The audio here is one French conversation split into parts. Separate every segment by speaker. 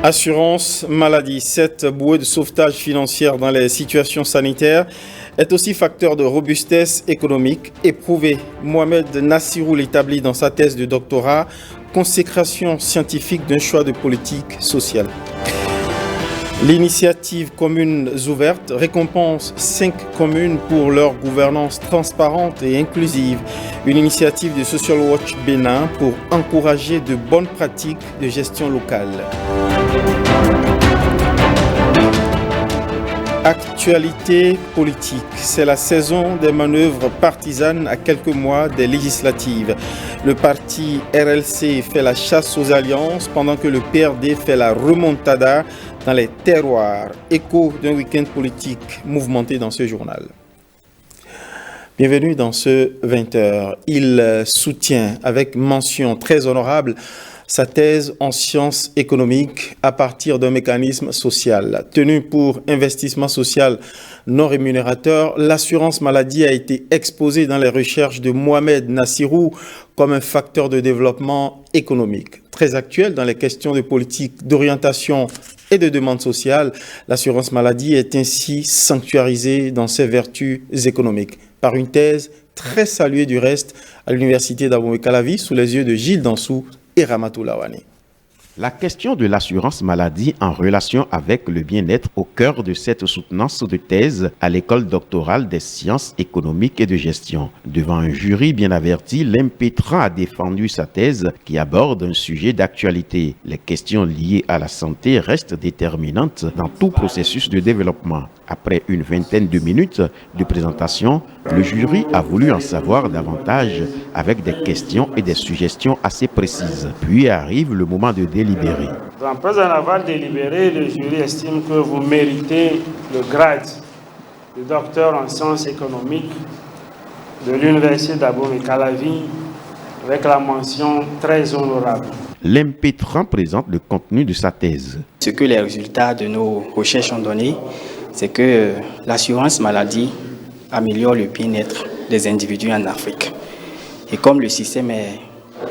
Speaker 1: Assurance maladie, cette bouée de sauvetage financière dans les situations sanitaires est aussi facteur de robustesse économique éprouvé. Mohamed Nassirou l'établit dans sa thèse de doctorat, consécration scientifique d'un choix de politique sociale. L'initiative Communes ouvertes récompense 5 communes pour leur gouvernance transparente et inclusive. Une initiative de Social Watch Bénin pour encourager de bonnes pratiques de gestion locale. Actualité politique, c'est la saison des manœuvres partisanes à quelques mois des législatives. Le parti RLC fait la chasse aux alliances pendant que le PRD fait la remontada dans les terroirs. Écho d'un week-end politique mouvementé dans ce journal. Bienvenue dans ce 20h. Il soutient avec mention très honorable sa thèse en sciences économiques à partir d'un mécanisme social. Tenu pour investissement social non rémunérateur, l'assurance maladie a été exposée dans les recherches de Mohamed Nassirou comme un facteur de développement économique. Très actuel dans les questions de politique d'orientation et de demande sociale, l'assurance maladie est ainsi sanctuarisée dans ses vertus économiques par une thèse très saluée du reste à l'université d'Abomey-Calavi sous les yeux de Gilles Dansou et Ramatou Lawane.
Speaker 2: La question de l'assurance maladie en relation avec le bien-être au cœur de cette soutenance de thèse à l'école doctorale des sciences économiques et de gestion. Devant un jury bien averti, l'impétrant a défendu sa thèse qui aborde un sujet d'actualité. Les questions liées à la santé restent déterminantes dans tout processus de développement. Après une vingtaine de minutes de présentation, le jury a voulu en savoir davantage avec des questions et des suggestions assez précises. Puis arrive le moment de délibérer.
Speaker 3: Après en avoir délibéré, le jury estime que vous méritez le grade de docteur en sciences économiques de l'université d'Abomey-Calavi avec la mention très honorable.
Speaker 2: L'impétrant présente le contenu de sa thèse.
Speaker 4: Ce que les résultats de nos recherches ont donné, c'est que l'assurance maladie améliore le bien-être des individus en Afrique. Et comme le système est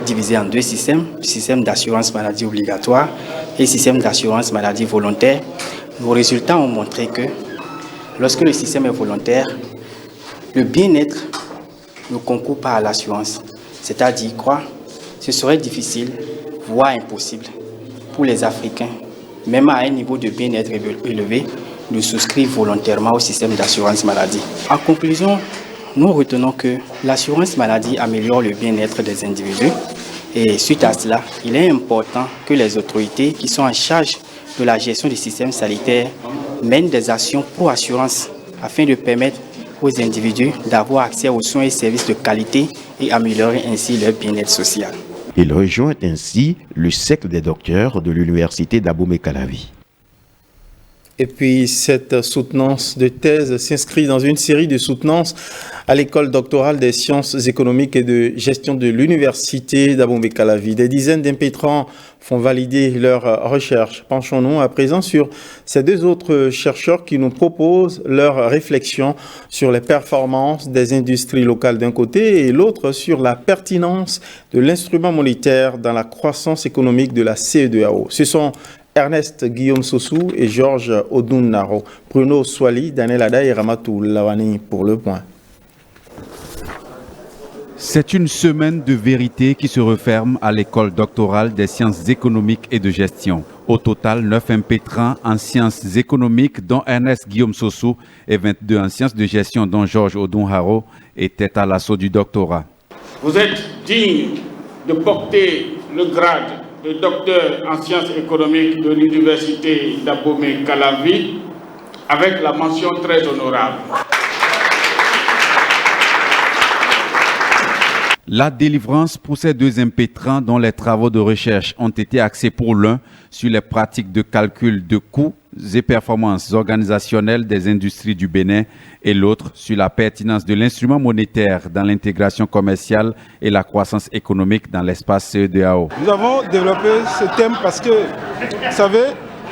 Speaker 4: divisé en deux systèmes, le système d'assurance maladie obligatoire et le système d'assurance maladie volontaire, nos résultats ont montré que lorsque le système est volontaire, le bien-être ne concourt pas à l'assurance. C'est-à-dire quoi? Ce serait difficile, voire impossible pour les Africains, même à un niveau de bien-être élevé, de souscrire volontairement au système d'assurance maladie. En conclusion, nous retenons que l'assurance maladie améliore le bien-être des individus et suite à cela, il est important que les autorités qui sont en charge de la gestion du système sanitaire mènent des actions pro-assurance afin de permettre aux individus d'avoir accès aux soins et services de qualité et améliorer ainsi leur bien-être social.
Speaker 2: Il rejoint ainsi le cercle des docteurs de l'université d'Abomey-Calavi.
Speaker 1: Et puis, cette soutenance de thèse s'inscrit dans une série de soutenances à l'école doctorale des sciences économiques et de gestion de l'université d'Abomey-Calavi. Des dizaines d'impétrants font valider leurs recherches. Penchons-nous à présent sur ces deux autres chercheurs qui nous proposent leurs réflexions sur les performances des industries locales d'un côté et l'autre sur la pertinence de l'instrument monétaire dans la croissance économique de la CEDEAO. Ce sont Ernest Guillaume Sossou et Georges Odoun-Naro. Bruno Swali, Daniel Ada et Ramatou Lawane pour le point.
Speaker 5: C'est une semaine de vérité qui se referme à l'école doctorale des sciences économiques et de gestion. Au total, 9 impétrants en sciences économiques, dont Ernest Guillaume Sossou, et 22 en sciences de gestion, dont Georges Odoun-Naro, étaient à l'assaut du doctorat.
Speaker 6: Vous êtes digne de porter le grade de docteur en sciences économiques de l'université d'Abomey-Calavi avec la mention très honorable.
Speaker 5: La délivrance pour ces deux impétrants dont les travaux de recherche ont été axés pour l'un sur les pratiques de calcul de coûts et performances organisationnelles des industries du Bénin et l'autre sur la pertinence de l'instrument monétaire dans l'intégration commerciale et la croissance économique dans l'espace CEDEAO.
Speaker 7: Nous avons développé ce thème parce que, vous savez,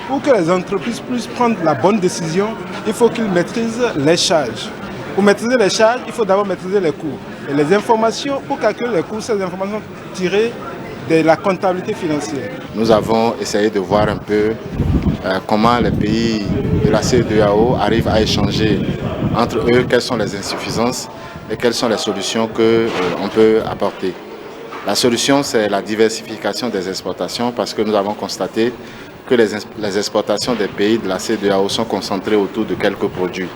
Speaker 7: pour que les entreprises puissent prendre la bonne décision, il faut qu'ils maîtrisent les charges. Pour maîtriser les charges, il faut d'abord maîtriser les coûts. Et les informations, pour calculer les coûts, ces informations tirées de la comptabilité financière.
Speaker 8: Nous avons essayé de voir un peu comment les pays de la CEDEAO arrivent à échanger entre eux, quelles sont les insuffisances et quelles sont les solutions qu'on peut apporter. La solution, c'est la diversification des exportations parce que nous avons constaté que les exportations des pays de la CEDEAO sont concentrées autour de quelques produits.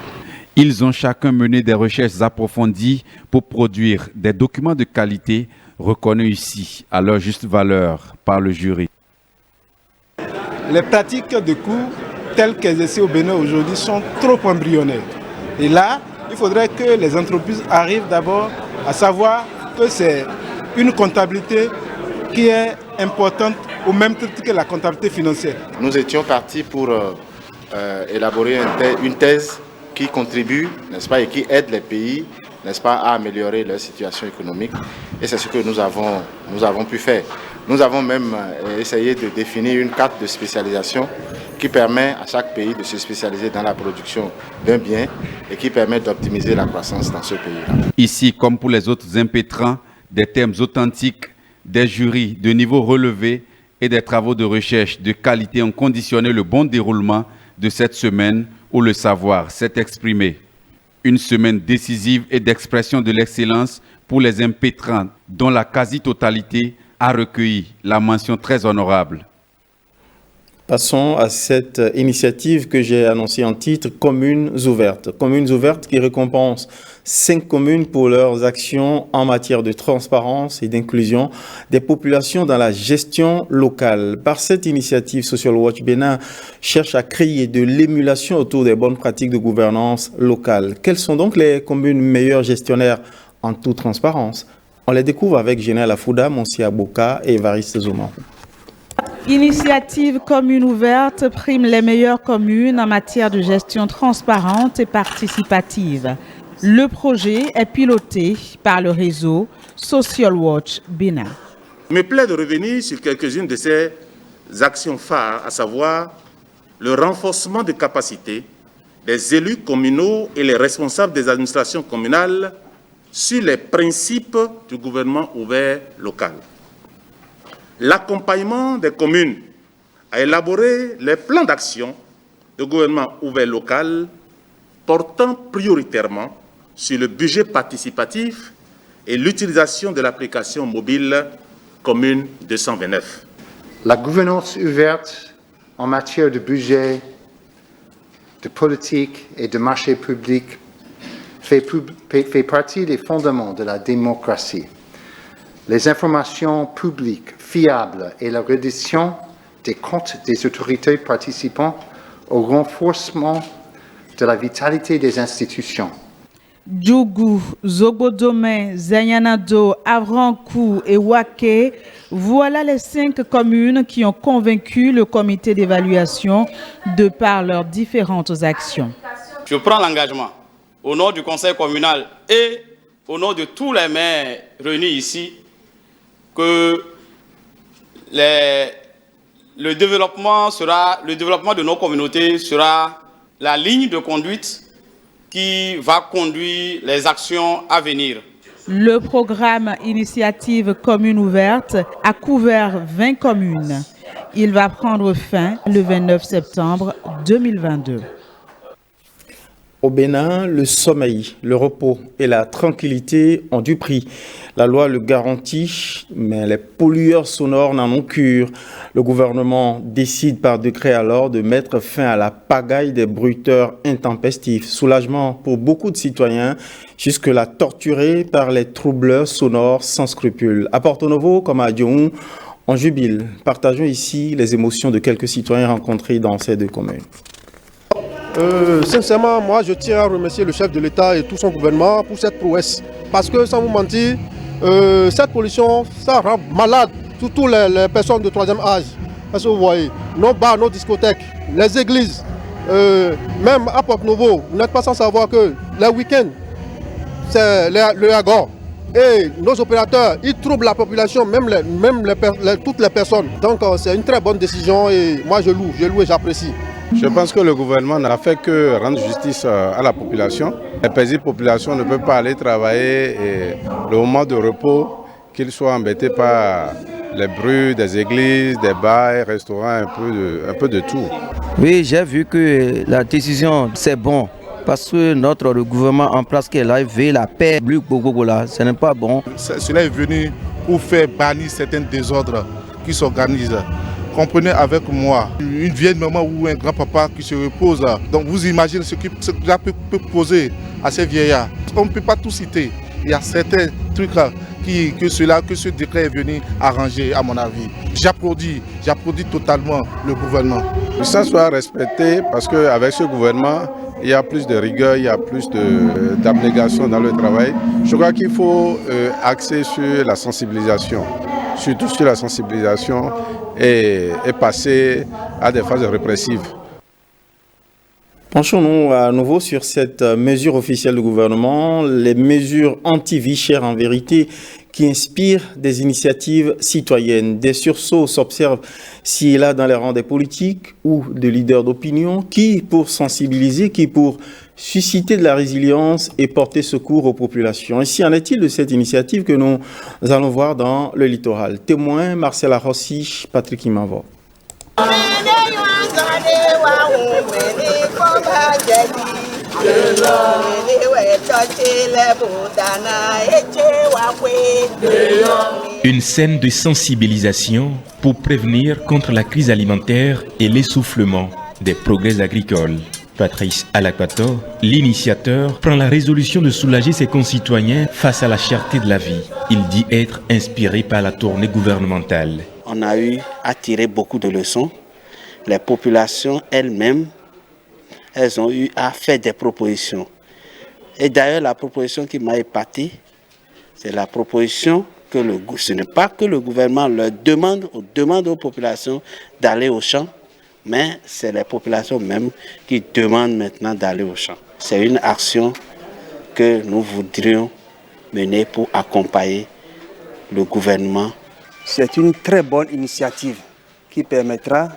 Speaker 5: Ils ont chacun mené des recherches approfondies pour produire des documents de qualité reconnus ici à leur juste valeur par le jury.
Speaker 7: Les pratiques de coûts telles qu'exercées au Bénin aujourd'hui sont trop embryonnaires. Et là, il faudrait que les entreprises arrivent d'abord à savoir que c'est une comptabilité qui est importante au même titre que la comptabilité financière.
Speaker 8: Nous étions partis pour élaborer une thèse qui contribue, n'est-ce pas, et qui aide les pays, n'est-ce pas, à améliorer leur situation économique. Et c'est ce que nous avons pu faire. Nous avons même essayé de définir une carte de spécialisation qui permet à chaque pays de se spécialiser dans la production d'un bien et qui permet d'optimiser la croissance dans ce pays-là.
Speaker 5: Ici, comme pour les autres impétrants, des thèmes authentiques, des jurys de niveau relevé et des travaux de recherche de qualité ont conditionné le bon déroulement de cette semaine où le savoir s'est exprimé. Une semaine décisive et d'expression de l'excellence pour les impétrants dont la quasi-totalité a recueilli la mention très honorable.
Speaker 1: Passons à cette initiative que j'ai annoncée en titre « Communes ouvertes ». Communes ouvertes qui récompensent 5 communes pour leurs actions en matière de transparence et d'inclusion des populations dans la gestion locale. Par cette initiative, Social Watch Bénin cherche à créer de l'émulation autour des bonnes pratiques de gouvernance locale. Quelles sont donc les communes meilleures gestionnaires en toute transparence? On les découvre avec Général Afouda, Monsia Boka et Évariste Zouma.
Speaker 9: Initiative commune ouverte prime les meilleures communes en matière de gestion transparente et participative. Le projet est piloté par le réseau Social Watch Bénin.
Speaker 10: Il me plaît de revenir sur quelques-unes de ces actions phares, à savoir le renforcement des capacités des élus communaux et les responsables des administrations communales sur les principes du gouvernement ouvert local. L'accompagnement des communes à élaborer les plans d'action de gouvernement ouvert local portant prioritairement sur le budget participatif et l'utilisation de l'application mobile Commune 229.
Speaker 11: La gouvernance ouverte en matière de budget, de politique et de marché public fait partie des fondements de la démocratie. Les informations publiques fiables et la reddition des comptes des autorités participant au renforcement de la vitalité des institutions.
Speaker 9: Djougou, Zogodome, Zayanado, Avrankou et Wake, voilà les 5 communes qui ont convaincu le comité d'évaluation de par leurs différentes actions.
Speaker 12: Je prends l'engagement au nom du conseil communal et au nom de tous les maires réunis ici que le développement de nos communautés sera la ligne de conduite qui va conduire les actions à venir.
Speaker 9: Le programme Initiative Commune Ouverte a couvert 20 communes. Il va prendre fin le 29 septembre 2022.
Speaker 1: Au Bénin, le sommeil, le repos et la tranquillité ont du prix. La loi le garantit, mais les pollueurs sonores n'en ont cure. Le gouvernement décide par décret alors de mettre fin à la pagaille des bruiteurs intempestifs. Soulagement pour beaucoup de citoyens, jusque-là torturés par les troubleurs sonores sans scrupules. À Porto Novo, comme à Dioun, on jubile. Partageons ici les émotions de quelques citoyens rencontrés dans ces 2 communes.
Speaker 13: Sincèrement, moi je tiens à remercier le chef de l'État et tout son gouvernement pour cette prouesse. Parce que sans vous mentir, cette pollution, ça rend malade surtout les personnes de 3e âge. Parce que vous voyez, nos bars, nos discothèques, les églises, même à Porto Novo, vous n'êtes pas sans savoir que les week-ends, c'est le Agor. Et nos opérateurs, ils troublent la population, toutes les personnes. Donc c'est une très bonne décision et moi je loue et j'apprécie.
Speaker 14: Je pense que le gouvernement n'a fait que rendre justice à la population. La paisible population ne peut pas aller travailler et le moment de repos, qu'ils soient embêtés par les bruits des églises, des bars, restaurants, un peu de tout.
Speaker 15: Oui, j'ai vu que la décision, c'est bon. Parce que notre gouvernement en place qui est là, veut la paix, ce n'est pas bon.
Speaker 16: Cela est venu pour faire bannir certains désordres qui s'organisent. Comprenez avec moi, une vieille maman ou un grand-papa qui se repose. Donc vous imaginez ce que ça peut poser à ces vieillards. On ne peut pas tout citer. Il y a certains trucs que ce décret est venu arranger, à mon avis. J'applaudis totalement le gouvernement.
Speaker 14: Que ça soit respecté parce qu'avec ce gouvernement, il y a plus de rigueur, il y a plus d'abnégation dans le travail. Je crois qu'il faut axer sur la sensibilisation, surtout sur la sensibilisation et passer à des phases répressives.
Speaker 1: Penchons-nous à nouveau sur cette mesure officielle du gouvernement, les mesures anti-vie chère en vérité qui inspirent des initiatives citoyennes. Des sursauts s'observent ci et là dans les rangs des politiques ou des leaders d'opinion qui pour sensibiliser, qui pour susciter de la résilience et porter secours aux populations. Ainsi en est-il de cette initiative que nous allons voir dans le littoral. Témoin, Marcela Rossi, Patrick Imavo.
Speaker 17: Une scène de sensibilisation pour prévenir contre la crise alimentaire et l'essoufflement des progrès agricoles. Patrice Alakpato, l'initiateur, prend la résolution de soulager ses concitoyens face à la cherté de la vie. Il dit être inspiré par la tournée gouvernementale.
Speaker 18: On a eu à tirer beaucoup de leçons. Les populations elles-mêmes, elles ont eu à faire des propositions. Et d'ailleurs, la proposition qui m'a épaté, c'est la proposition que ce n'est pas que le gouvernement leur demande aux populations d'aller au champ, mais c'est les populations mêmes qui demandent maintenant d'aller au champ. C'est une action que nous voudrions mener pour accompagner le gouvernement.
Speaker 19: C'est une très bonne initiative qui permettra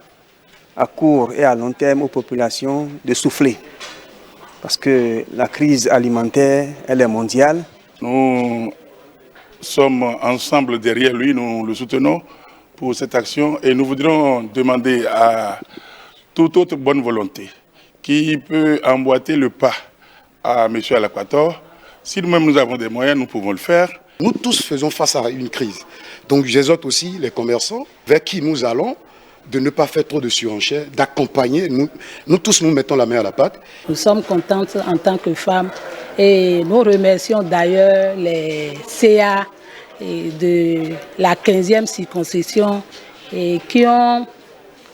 Speaker 19: à court et à long terme aux populations de souffler. Parce que la crise alimentaire, elle est mondiale.
Speaker 16: Nous sommes ensemble derrière lui, nous le soutenons pour cette action et nous voudrions demander à toute autre bonne volonté qui peut emboîter le pas à M. Alakpato. Si nous-mêmes nous avons des moyens, nous pouvons le faire.
Speaker 20: Nous tous faisons face à une crise. Donc j'exhorte aussi les commerçants vers qui nous allons de ne pas faire trop de surenchères, d'accompagner. Nous tous, nous mettons la main à la pâte.
Speaker 21: Nous sommes contentes en tant que femmes et nous remercions d'ailleurs les CA de la 15e circonscription qui ont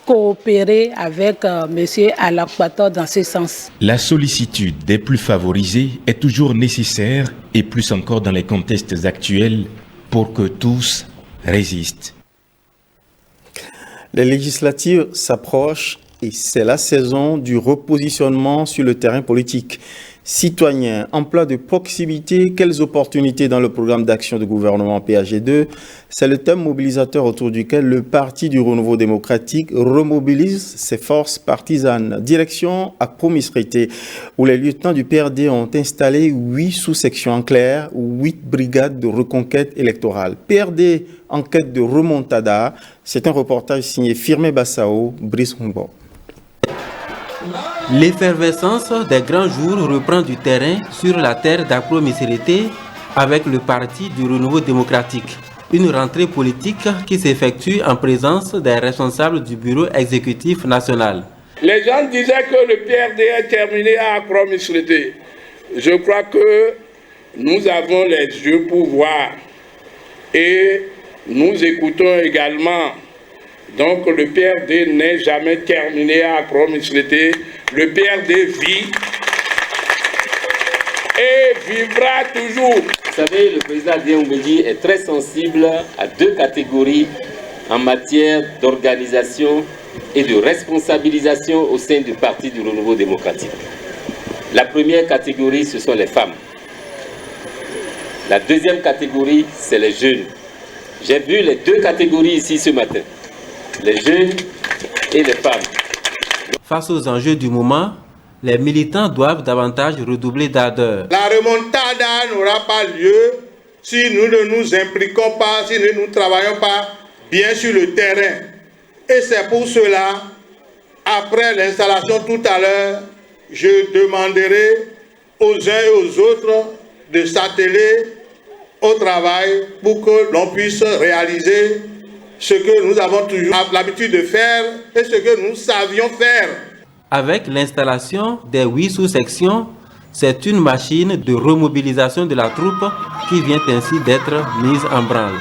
Speaker 21: coopéré avec M. Alakpato dans ce sens.
Speaker 17: La sollicitude des plus favorisés est toujours nécessaire et plus encore dans les contextes actuels pour que tous résistent.
Speaker 1: Les législatives s'approchent et c'est la saison du repositionnement sur le terrain politique. Citoyens, emploi de proximité, quelles opportunités dans le programme d'action du gouvernement PAG2? C'est le thème mobilisateur autour duquel le Parti du Renouveau démocratique remobilise ses forces partisanes. Direction à Promisrité, où les lieutenants du PRD ont installé 8 sous-sections en clair, 8 brigades de reconquête électorale. PRD en quête de remontada, c'est un reportage signé Firmé Bassao, Brice Humbo.
Speaker 22: L'effervescence des grands jours reprend du terrain sur la terre d'Apro-Misérité avec le Parti du Renouveau démocratique. Une rentrée politique qui s'effectue en présence des responsables du bureau exécutif national.
Speaker 6: Les gens disaient que le PRD est terminé à Apro-Misérité. Je crois que nous avons les yeux pour voir et nous écoutons également. Donc le PRD n'est jamais terminé à Apro-Misérité. Le PRD vit et vivra toujours.
Speaker 23: Vous savez, le président Diomedi est très sensible à 2 catégories en matière d'organisation et de responsabilisation au sein du Parti du Renouveau démocratique. La première catégorie, ce sont les femmes. La deuxième catégorie, c'est les jeunes. J'ai vu les 2 catégories ici ce matin. Les jeunes et les femmes.
Speaker 22: Face aux enjeux du moment, les militants doivent davantage redoubler d'ardeur.
Speaker 6: La remontada n'aura pas lieu si nous ne nous impliquons pas, si nous ne travaillons pas
Speaker 2: bien sur le terrain. Et c'est pour cela, après l'installation tout à l'heure, je demanderai aux uns et aux autres de s'atteler au travail pour que l'on puisse réaliser ce que nous avons toujours l'habitude de faire et ce que nous savions faire.
Speaker 22: Avec l'installation des 8 sous-sections, c'est une machine de remobilisation de la troupe qui vient ainsi d'être mise en branle.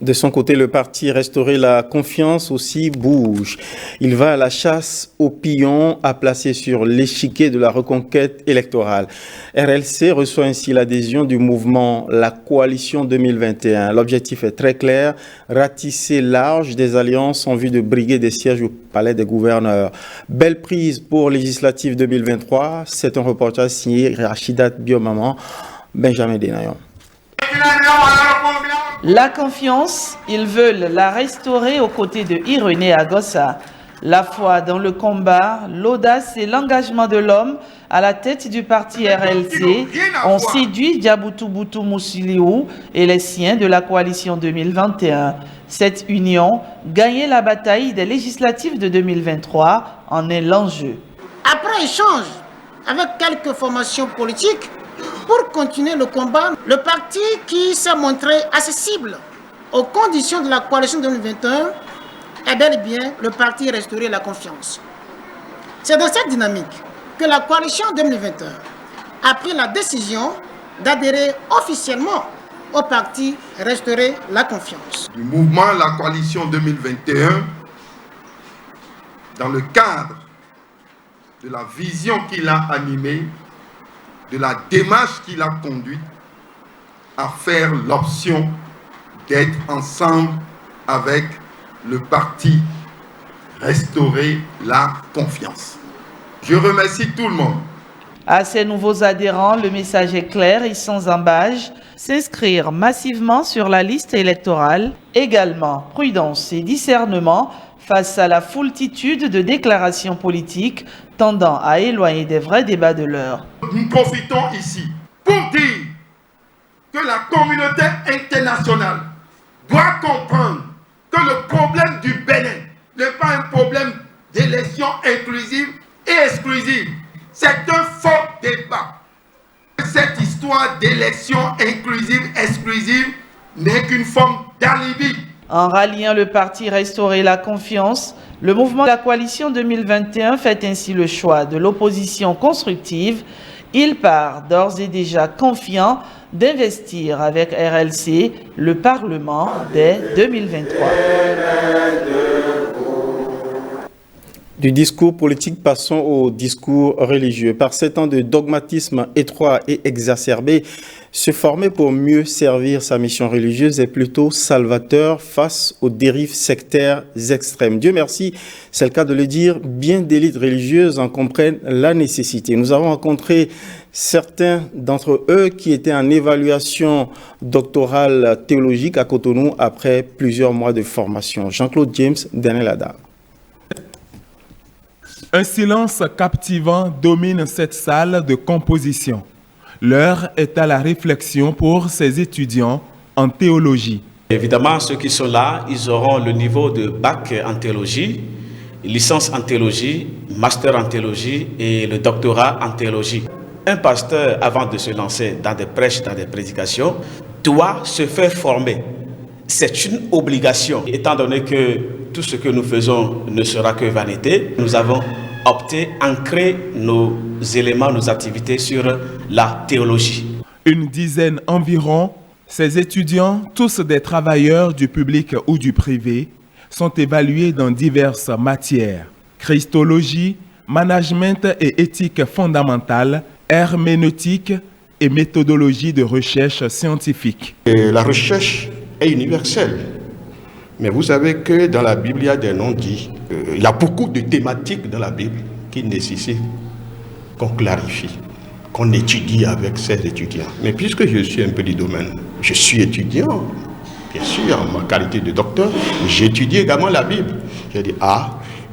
Speaker 1: De son côté, le parti Restaurer la confiance aussi bouge. Il va à la chasse aux pions à placer sur l'échiquier de la reconquête électorale. RLC reçoit ainsi l'adhésion du mouvement La Coalition 2021. L'objectif est très clair, ratisser large des alliances en vue de briguer des sièges au palais des gouverneurs. Belle prise pour législative 2023. C'est un reportage signé Rachidat Biomaman, Benjamin Denayon.
Speaker 3: La confiance, ils veulent la restaurer aux côtés de Irénée Agossa. La foi dans le combat, l'audace et l'engagement de l'homme à la tête du parti RLC ont séduit Diaboutou Moussiliou et les siens de la coalition 2021. Cette union gagnait la bataille des législatives de 2023 en est l'enjeu.
Speaker 4: Après échange avec quelques formations politiques, pour continuer le combat, le parti qui s'est montré accessible aux conditions de la coalition 2021 est bel et bien le parti Restaurer la confiance. C'est dans cette dynamique que la coalition 2021 a pris la décision d'adhérer officiellement au parti Restaurer la confiance.
Speaker 24: Du mouvement La Coalition 2021, dans le cadre de la vision qui l'a animée, de la démarche qui l'a conduite à faire l'option d'être ensemble avec le parti Restaurer la confiance. Je remercie tout le monde.
Speaker 3: À ces nouveaux adhérents, le message est clair et sans embâge. S'inscrire massivement sur la liste électorale. Également, prudence et discernement face à la foultitude de déclarations politiques tendant à éloigner des vrais débats de l'heure.
Speaker 24: Nous profitons ici pour dire que la communauté internationale doit comprendre que le problème du Bénin n'est pas un problème d'élection inclusive et exclusive. C'est un faux débat. Cette histoire d'élection inclusive et exclusive n'est qu'une forme d'alibi.
Speaker 3: En ralliant le parti Restaurer la confiance, le mouvement de la coalition 2021 fait ainsi le choix de l'opposition constructive. Il part d'ores et déjà confiant d'investir avec RLC le Parlement dès 2023.
Speaker 1: Du discours politique, passons au discours religieux. Par 7 ans de dogmatisme étroit et exacerbé, se former pour mieux servir sa mission religieuse est plutôt salvateur face aux dérives sectaires extrêmes. Dieu merci, c'est le cas de le dire, bien d'élites religieuses en comprennent la nécessité. Nous avons rencontré certains d'entre eux qui étaient en évaluation doctorale théologique à Cotonou après plusieurs mois de formation. Jean-Claude James, Daniel Ada.
Speaker 25: Un silence captivant domine cette salle de composition. L'heure est à la réflexion pour ces étudiants en théologie.
Speaker 26: Évidemment, ceux qui sont là, ils auront le niveau de bac en théologie, licence en théologie, master en théologie et le doctorat en théologie. Un pasteur, avant de se lancer dans des prêches, dans des prédications, doit se faire former. C'est une obligation. Étant donné que tout ce que nous faisons ne sera que vanité, nous avons opté à ancrer nos éléments, nos activités sur la théologie.
Speaker 25: Une dizaine environ, ces étudiants, tous des travailleurs du public ou du privé, sont évalués dans diverses matières. Christologie, management et éthique fondamentale, herméneutique et méthodologie de recherche scientifique.
Speaker 27: La recherche est universelle. Mais vous savez que dans la Bible, il y a des noms dits. Il y a beaucoup de thématiques dans la Bible qui nécessitent qu'on clarifie, qu'on étudie avec ces étudiants. Mais puisque je suis un peu du domaine, je suis étudiant, bien sûr, en ma qualité de docteur, j'étudie également la Bible. J'ai dit,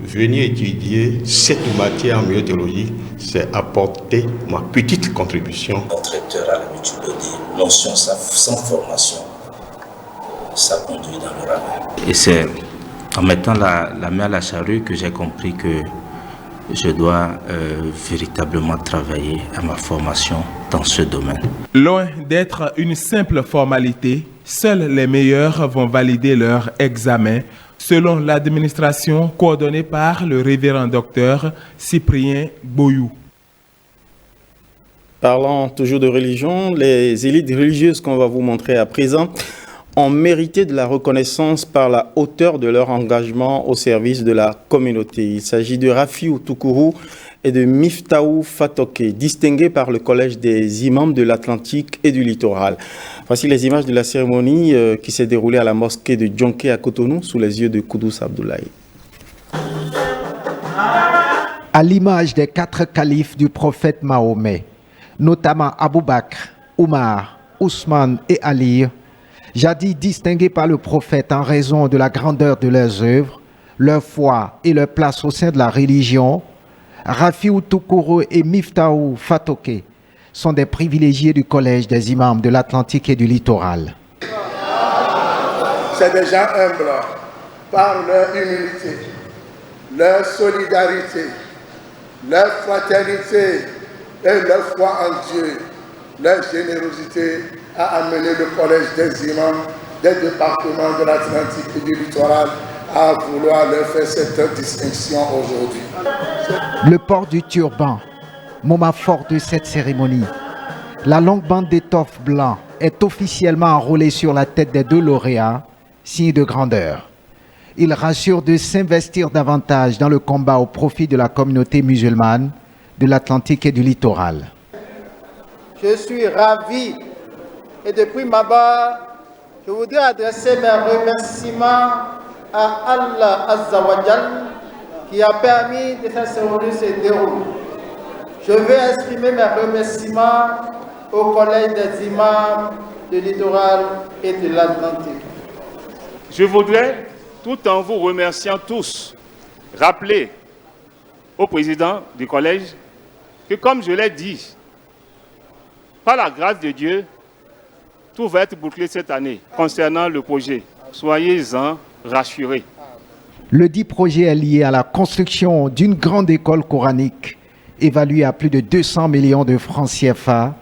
Speaker 27: venir étudier cette matière en théologie, c'est apporter ma petite contribution.
Speaker 28: Notre recteur a l'habitude de dire, non science sans formation
Speaker 5: ça conduit dans le ravin.
Speaker 7: Et c'est en mettant la main à la charrue que j'ai compris que je dois véritablement travailler à ma formation dans ce domaine.
Speaker 25: Loin d'être une simple formalité, seuls les meilleurs vont valider leur examen, selon l'administration coordonnée par le révérend docteur Cyprien Boyou.
Speaker 1: Parlant toujours de religion, les élites religieuses qu'on va vous montrer à présent ont mérité de la reconnaissance par la hauteur de leur engagement au service de la communauté. Il s'agit de Rafiou Toukourou et de Miftaou Fatoké, distingués par le Collège des imams de l'Atlantique et du littoral. Voici les images de la cérémonie qui s'est déroulée à la mosquée de Djonké à Cotonou sous les yeux de Koudous Abdoulaye.
Speaker 8: À l'image des 4 califes du prophète Mahomet, notamment Abou Bakr, Oumar, Ousmane et Ali, jadis distingués par le prophète en raison de la grandeur de leurs œuvres, leur foi et leur place au sein de la religion, Rafiou Toukourou et Miftaou Fatoké sont des privilégiés du Collège des imams de l'Atlantique et du littoral.
Speaker 2: C'est des gens humbles par leur humilité, leur solidarité, leur fraternité et leur foi en Dieu, leur générosité a amené le Collège des imams des départements de l'Atlantique et du littoral à vouloir leur faire cette distinction aujourd'hui.
Speaker 8: Le port du turban, moment fort de cette cérémonie. La longue bande d'étoffe blanc est officiellement enroulée sur la tête des 2 lauréats, signe de grandeur. Il rassure de s'investir davantage dans le combat au profit de la communauté musulmane, de l'Atlantique et du littoral.
Speaker 9: Je suis ravi et depuis ma part, je voudrais adresser mes remerciements à Allah Azza wa Jal qui a permis que cette cérémonie se déroule. Je veux exprimer mes remerciements au Collège des imams du littoral et de l'Atlantique.
Speaker 6: Je voudrais, tout en vous remerciant tous, rappeler au président du collège que, comme je l'ai dit, par la grâce de Dieu, tout va être bouclé cette année concernant le projet. Soyez-en rassurés.
Speaker 8: Le dit projet est lié à la construction d'une grande école coranique évaluée à plus de 200 millions de francs CFA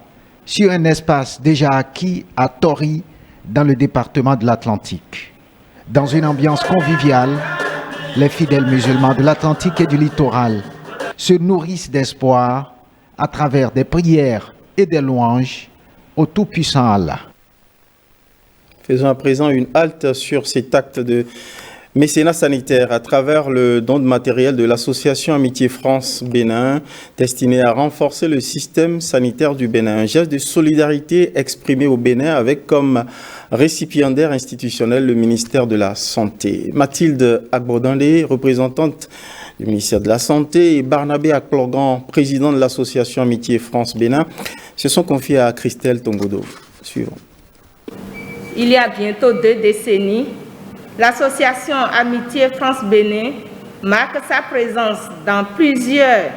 Speaker 8: sur un espace déjà acquis à Tori dans le département de l'Atlantique. Dans une ambiance conviviale, les fidèles musulmans de l'Atlantique et du littoral se nourrissent d'espoir à travers des prières et des louanges au Tout-Puissant Allah.
Speaker 1: Faisons à présent une halte sur cet acte de mécénat sanitaire à travers le don de matériel de l'association Amitié France-Bénin destiné à renforcer le système sanitaire du Bénin. Un geste de solidarité exprimé au Bénin avec comme récipiendaire institutionnel le ministère de la Santé. Mathilde Agbodandé, représentante du ministère de la Santé, et Barnabé Aklogan, président de l'association Amitié France-Bénin, se sont confiés à Christelle Tongodo. Suivant.
Speaker 10: Il y a bientôt 2 décennies, l'association Amitié France-Bénin marque sa présence dans plusieurs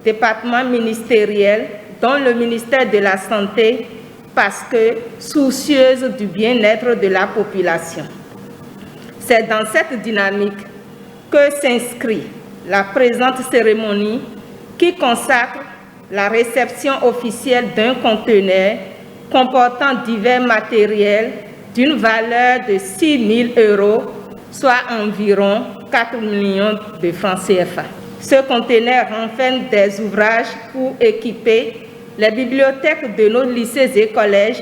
Speaker 10: départements ministériels, dont le ministère de la Santé, parce que soucieuse du bien-être de la population. C'est dans cette dynamique que s'inscrit la présente cérémonie qui consacre la réception officielle d'un conteneur comportant divers matériels d'une valeur de 6 000 €, soit environ 4 millions de francs CFA. Ce conteneur renferme des ouvrages pour équiper les bibliothèques de nos lycées et collèges,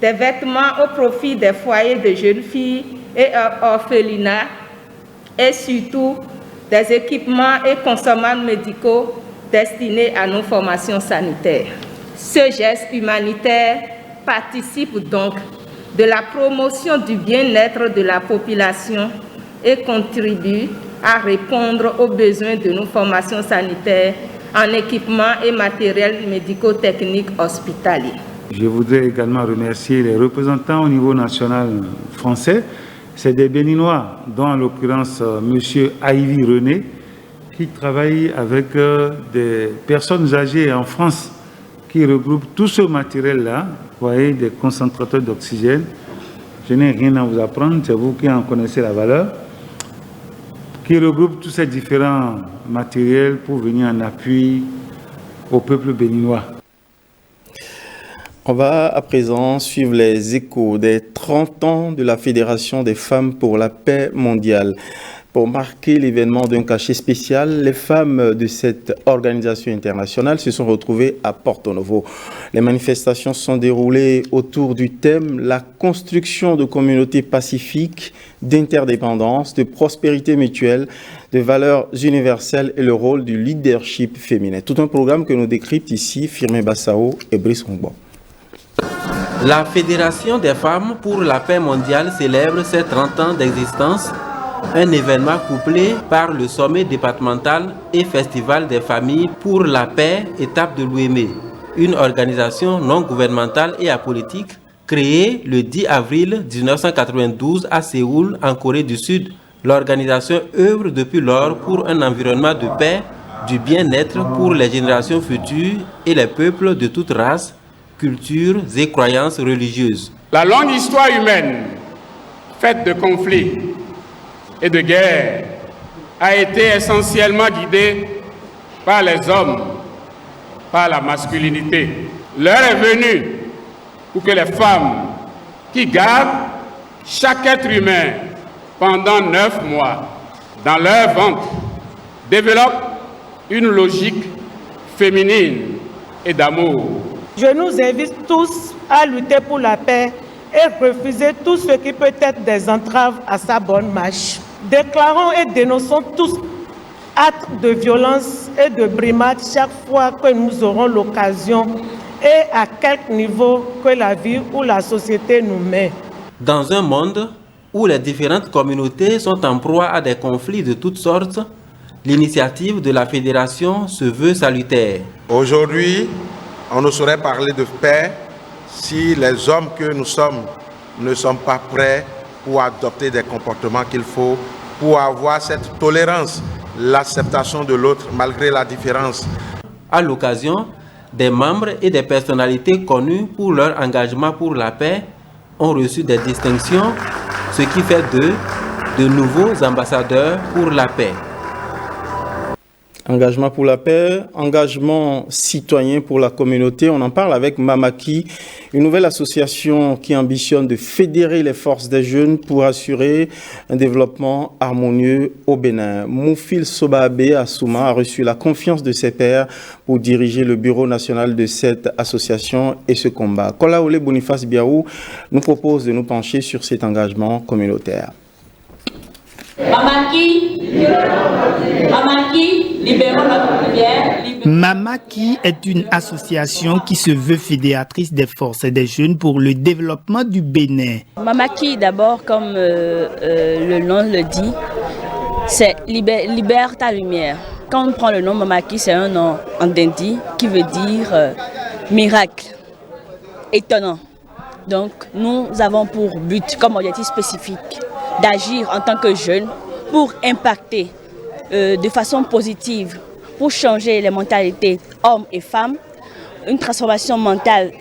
Speaker 10: des vêtements au profit des foyers de jeunes filles et orphelinats, et surtout des équipements et consommables médicaux destinés à nos formations sanitaires. Ce geste humanitaire participe donc de la promotion du bien-être de la population et contribue à répondre aux besoins de nos formations sanitaires en équipement et matériel médico-technique hospitalier.
Speaker 11: Je voudrais également remercier les représentants au niveau national français. C'est des Béninois, dont en l'occurrence M. Aïvi René, qui travaille avec des personnes âgées en France qui regroupent tout ce matériel-là, vous voyez, des concentrateurs d'oxygène. Je n'ai rien à vous apprendre, c'est vous qui en connaissez la valeur, qui regroupe tous ces différents matériels pour venir en appui au peuple béninois.
Speaker 1: On va à présent suivre les échos des 30 ans de la Fédération des femmes pour la paix mondiale. Pour marquer l'événement d'un cachet spécial, les femmes de cette organisation internationale se sont retrouvées à Porto Novo. Les manifestations se sont déroulées autour du thème « La construction de communautés pacifiques, d'interdépendance, de prospérité mutuelle, de valeurs universelles et le rôle du leadership féminin ». Tout un programme que nous décryptent ici Firmin Bassao et Brice Hongbo.
Speaker 22: La Fédération des femmes pour la paix mondiale célèbre ses 30 ans d'existence, un événement couplé par le sommet départemental et festival des familles pour la paix, étape de l'OUEME, une organisation non gouvernementale et apolitique créée le 10 avril 1992 à Séoul, en Corée du Sud. L'organisation œuvre depuis lors pour un environnement de paix, du bien-être pour les générations futures et les peuples de toutes races, cultures et croyances religieuses.
Speaker 6: La longue histoire humaine, faite de conflits et de guerres, a été essentiellement guidée par les hommes, par la masculinité. L'heure est venue pour que les femmes qui gardent chaque être humain pendant 9 mois dans leur ventre développent une logique féminine et d'amour.
Speaker 5: Je nous invite tous à lutter pour la paix et refuser tout ce qui peut être des entraves à sa bonne marche. Déclarons et dénonçons tous actes de violence et de brimade chaque fois que nous aurons l'occasion et à quelque niveau que la vie ou la société nous met.
Speaker 22: Dans un monde où les différentes communautés sont en proie à des conflits de toutes sortes, l'initiative de la Fédération se veut salutaire.
Speaker 12: Aujourd'hui, on ne saurait parler de paix si les hommes que nous sommes ne sont pas prêts pour adopter des comportements qu'il faut, pour avoir cette tolérance, l'acceptation de l'autre malgré la différence.
Speaker 22: À l'occasion, des membres et des personnalités connues pour leur engagement pour la paix ont reçu des distinctions, ce qui fait d'eux de nouveaux ambassadeurs pour la paix.
Speaker 1: Engagement pour la paix, engagement citoyen pour la communauté. On en parle avec Mamaki, une nouvelle association qui ambitionne de fédérer les forces des jeunes pour assurer un développement harmonieux au Bénin. Moufil Sobabe Assouma a reçu la confiance de ses pairs pour diriger le bureau national de cette association et ce combat. Kolaole Boniface Biaou nous propose de nous pencher sur cet engagement communautaire.
Speaker 13: Mamaki est une association qui se veut fédératrice des forces des jeunes pour le développement du Bénin.
Speaker 14: Mamaki, d'abord, comme le nom le dit, c'est libère ta lumière. Quand on prend le nom Mamaki, c'est un nom en dindi qui veut dire miracle, étonnant. Donc nous avons pour but, comme objectif spécifique, d'agir en tant que jeunes pour impacter de façon positive, pour changer les mentalités hommes et femmes, une transformation mentale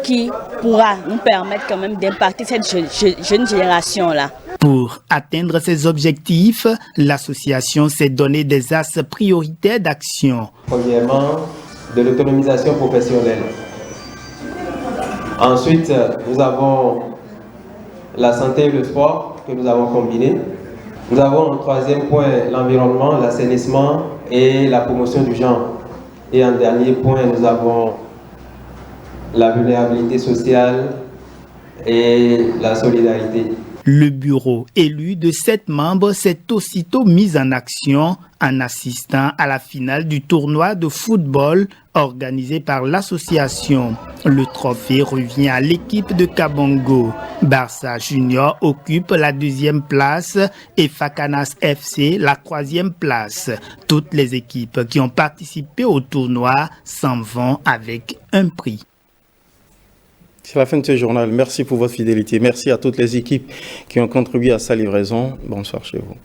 Speaker 14: qui pourra nous permettre quand même d'impacter cette jeune génération-là.
Speaker 13: Pour atteindre ces objectifs, l'association s'est donné des axes prioritaires d'action.
Speaker 15: Premièrement, de l'autonomisation professionnelle. Ensuite, nous avons la santé et le sport que nous avons combiné. Nous avons en troisième point l'environnement, l'assainissement et la promotion du genre. Et en dernier point, nous avons la vulnérabilité sociale et la solidarité.
Speaker 13: Le bureau élu de 7 membres s'est aussitôt mis en action en assistant à la finale du tournoi de football organisé par l'association. Le trophée revient à l'équipe de Kabongo. Barça Junior occupe la 2e place et Fakanas FC la 3e place. Toutes les équipes qui ont participé au tournoi s'en vont avec un prix.
Speaker 1: C'est la fin de ce journal. Merci pour votre fidélité. Merci à toutes les équipes qui ont contribué à sa livraison. Bonsoir chez vous.